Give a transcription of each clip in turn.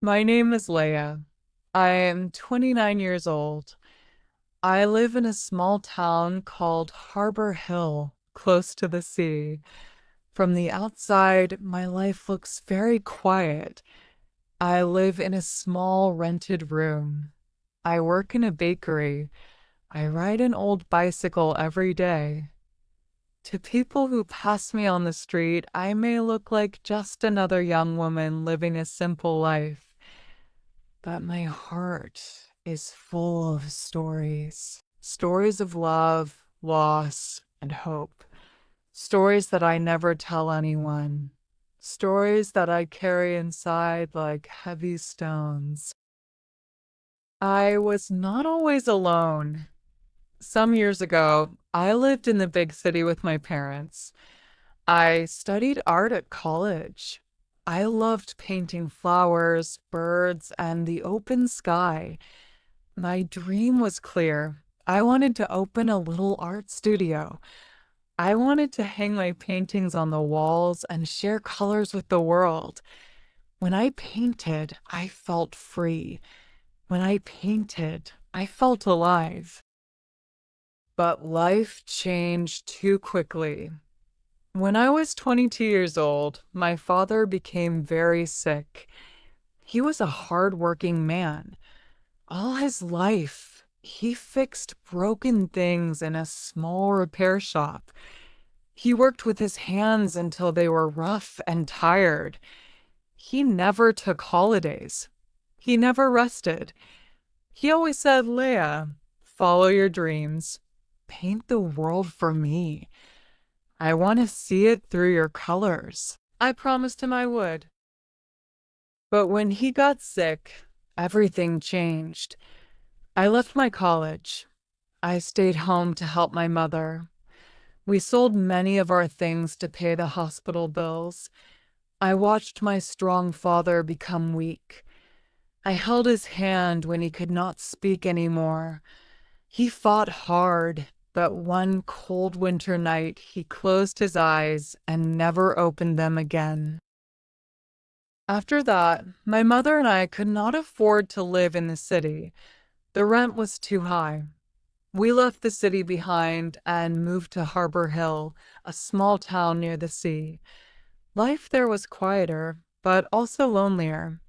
My name is Leia. I am 29 years old. I live in a small town called Harbor Hill, close to the sea. From the outside, my life looks very quiet. I live in a small rented room. I work in a bakery. I ride an old bicycle every day. To people who pass me on the street, I may look like just another young woman living a simple life. But my heart is full of stories. Stories of love, loss, and hope. Stories that I never tell anyone. Stories that I carry inside like heavy stones. I was not always alone. Some years ago, I lived in the big city with my parents. I studied art at college. I loved painting flowers, birds, and the open sky. My dream was clear. I wanted to open a little art studio. I wanted to hang my paintings on the walls and share colors with the world. When I painted, I felt free. When I painted, I felt alive. But life changed too quickly. When I was 22 years old, my father became very sick. He was a hard-working man. All his life, he fixed broken things in a small repair shop. He worked with his hands until they were rough and tired. He never took holidays. He never rested. He always said, Leia, follow your dreams. Paint the world for me. I want to see it through your colors. I promised him I would. But when he got sick, everything changed. I left my college. I stayed home to help my mother. We sold many of our things to pay the hospital bills. I watched my strong father become weak. I held his hand when he could not speak anymore. He fought hard, but one cold winter night he closed his eyes and never opened them again. After that, my mother and I could not afford to live in the city. The rent was too high. We left the city behind and moved to Harbor Hill, a small town near the sea. Life there was quieter, but also lonelier.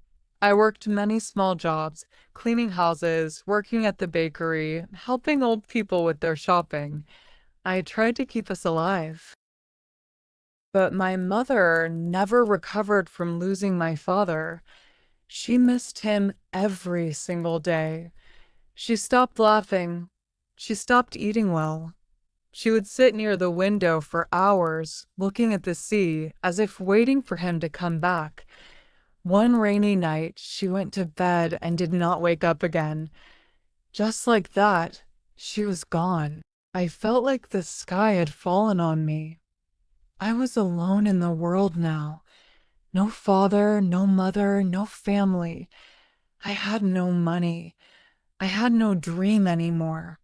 I worked many small jobs, cleaning houses, working at the bakery, helping old people with their shopping. I tried to keep us alive. But my mother never recovered from losing my father. She missed him every single day. She stopped laughing. She stopped eating well. She would sit near the window for hours, looking at the sea, as if waiting for him to come back. One rainy night, she went to bed and did not wake up again. Just like that, she was gone. I felt like the sky had fallen on me. I was alone in the world now. No father, no mother, no family. I had no money. I had no dream anymore.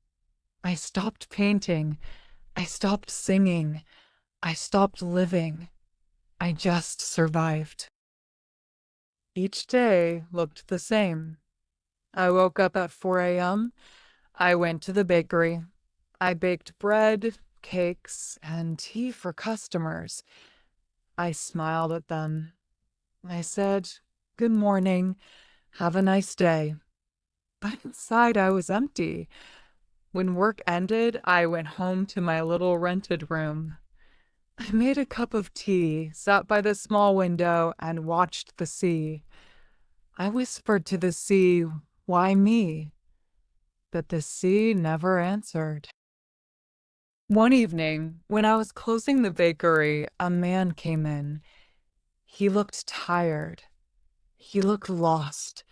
I stopped painting. I stopped singing. I stopped living. I just survived. Each day looked the same. I woke up at 4 a.m. I went to the bakery. I baked bread, cakes, and tea for customers. I smiled at them. I said, "Good morning. Have a nice day." But inside I was empty. When work ended, I went home to my little rented room. I made a cup of tea, sat by the small window, and watched the sea. I whispered to the sea, "Why me?" But the sea never answered. One evening, when I was closing the bakery, a man came in. He looked tired. He looked lost.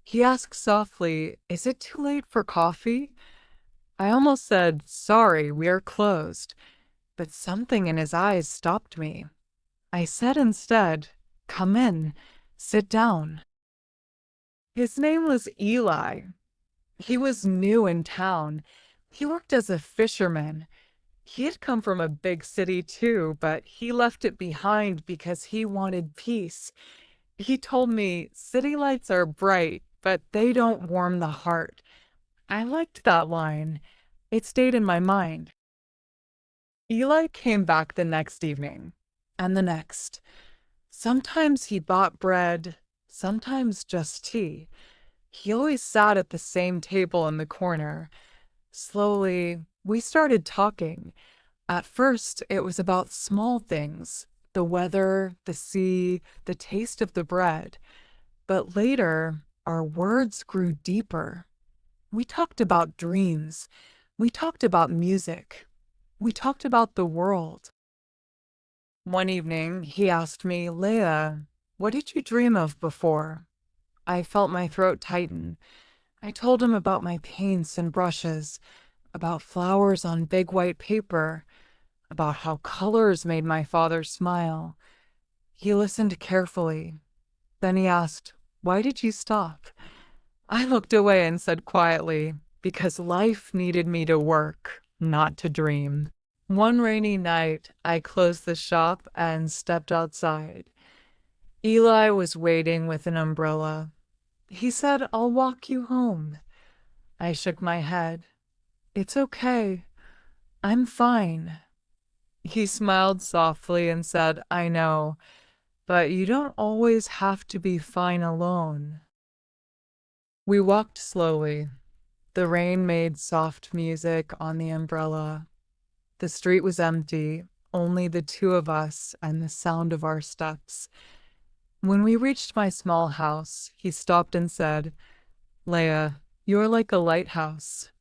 He asked softly, "Is it too late for coffee?" I almost said, "Sorry, we are closed," but something in his eyes stopped me. I said instead, "Come in, sit down." His name was Eli. He was new in town. He worked as a fisherman. He had come from a big city too, but he left it behind because he wanted peace. He told me city lights are bright, but they don't warm the heart. I liked that line. It stayed in my mind. Eli came back the next evening, and the next. Sometimes he bought bread, sometimes just tea. He always sat at the same table in the corner. Slowly, we started talking. At first, it was about small things, the weather, the sea, the taste of the bread. But later, our words grew deeper. We talked about dreams. We talked about music. We talked about the world. One evening, he asked me, Leah, what did you dream of before? I felt my throat tighten. I told him about my paints and brushes, about flowers on big white paper, about how colors made my father smile. He listened carefully. Then he asked, why did you stop? I looked away and said quietly, because life needed me to work, not to dream. One rainy night, I closed the shop and stepped outside. Eli was waiting with an umbrella. He said, I'll walk you home. I shook my head. It's okay. I'm fine. He smiled softly and said, I know, but you don't always have to be fine alone. We walked slowly. The rain made soft music on the umbrella. The street was empty, only the two of us and the sound of our steps. When we reached my small house, he stopped and said, Leah, you're like a lighthouse.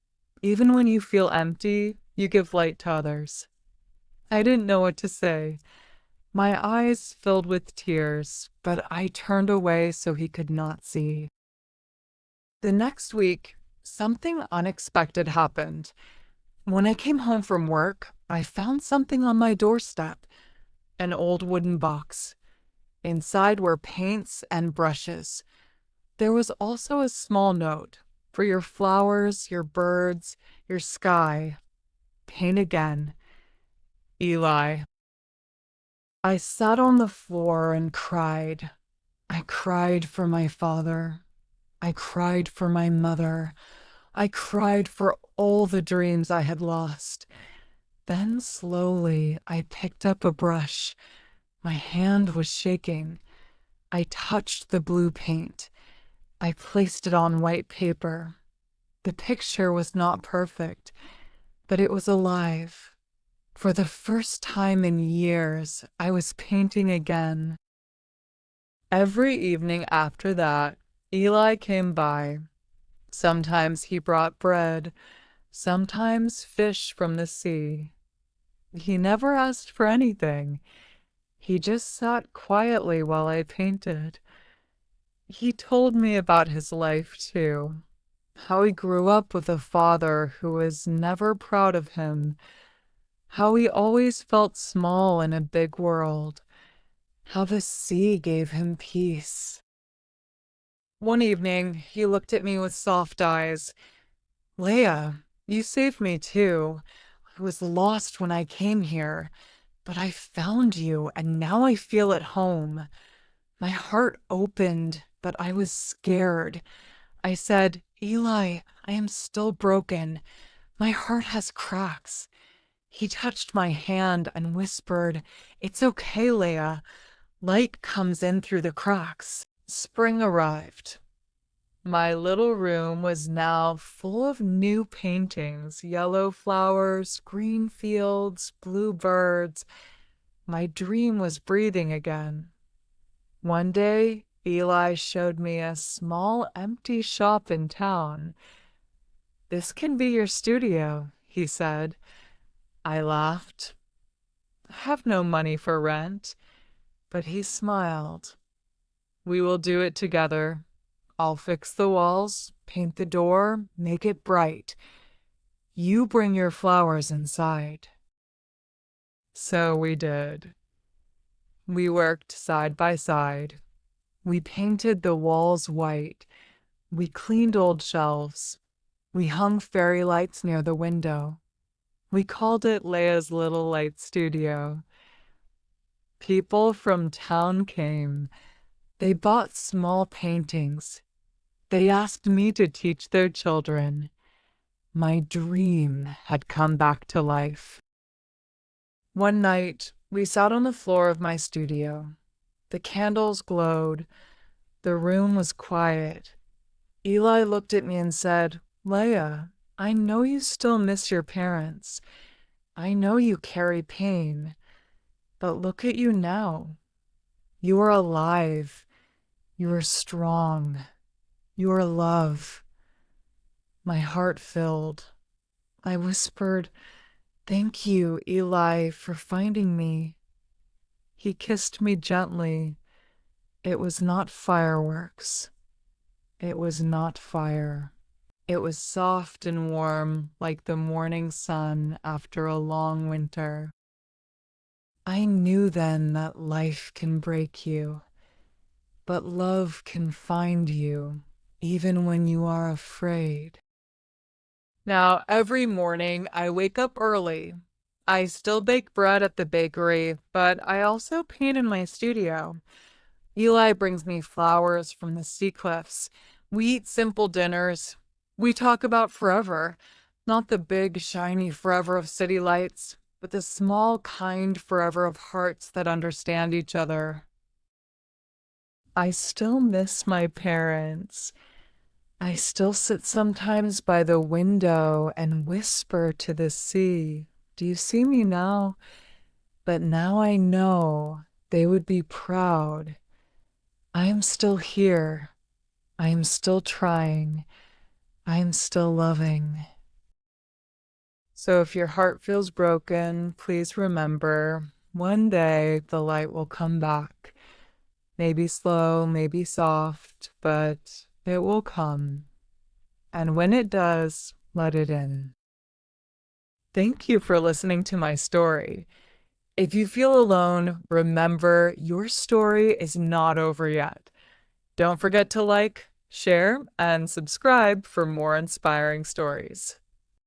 Even when you feel empty, you give light to others. I didn't know what to say. My eyes filled with tears, but I turned away so he could not see. The next week, something unexpected happened. When I came home from work, I found something on my doorstep, an old wooden box. Inside were paints and brushes. There was also a small note for your flowers, your birds, your sky. Paint again. Eli. I sat on the floor and cried. I cried for my father. I cried for my mother. I cried for all the dreams I had lost. Then slowly I picked up a brush. My hand was shaking. I touched the blue paint. I placed it on white paper. The picture was not perfect, but it was alive. For the first time in years, I was painting again. Every evening after that, Eli came by. Sometimes he brought bread, sometimes fish from the sea. He never asked for anything. He just sat quietly while I painted. He told me about his life, too. How he grew up with a father who was never proud of him. How he always felt small in a big world. How the sea gave him peace. One evening, he looked at me with soft eyes. Leah, you saved me too. I was lost when I came here, but I found you and now I feel at home. My heart opened, but I was scared. I said, Eli, I am still broken. My heart has cracks. He touched my hand and whispered, It's okay, Leah. Light comes in through the cracks. Spring arrived. My little room was now full of new paintings, yellow flowers, green fields, blue birds. My dream was breathing again. One day, Eli showed me a small empty shop in town. This can be your studio, he said. I laughed. I have no money for rent, but he smiled. We will do it together. I'll fix the walls, paint the door, make it bright. You bring your flowers inside. So we did. We worked side by side. We painted the walls white. We cleaned old shelves. We hung fairy lights near the window. We called it Leah's Little Light Studio. People from town came. They bought small paintings. They asked me to teach their children. My dream had come back to life. One night, we sat on the floor of my studio. The candles glowed. The room was quiet. Eli looked at me and said, "Leia, I know you still miss your parents. I know you carry pain. But look at you now. You are alive. You are strong. You are love." My heart filled. I whispered, "Thank you, Eli, for finding me." He kissed me gently. It was not fireworks. It was not fire. It was soft and warm like the morning sun after a long winter. I knew then that life can break you, but love can find you, even when you are afraid. Now, every morning I wake up early. I still bake bread at the bakery, but I also paint in my studio. Eli brings me flowers from the sea cliffs. We eat simple dinners. We talk about forever, not the big, shiny forever of city lights, but the small, kind forever of hearts that understand each other. I still miss my parents. I still sit sometimes by the window and whisper to the sea, "Do you see me now?" But now I know they would be proud. I am still here. I am still trying. I am still loving. So if your heart feels broken, please remember, one day the light will come back. Maybe slow, maybe soft, but it will come. And when it does, let it in. Thank you for listening to my story. If you feel alone, remember your story is not over yet. Don't forget to like, share, and subscribe for more inspiring stories.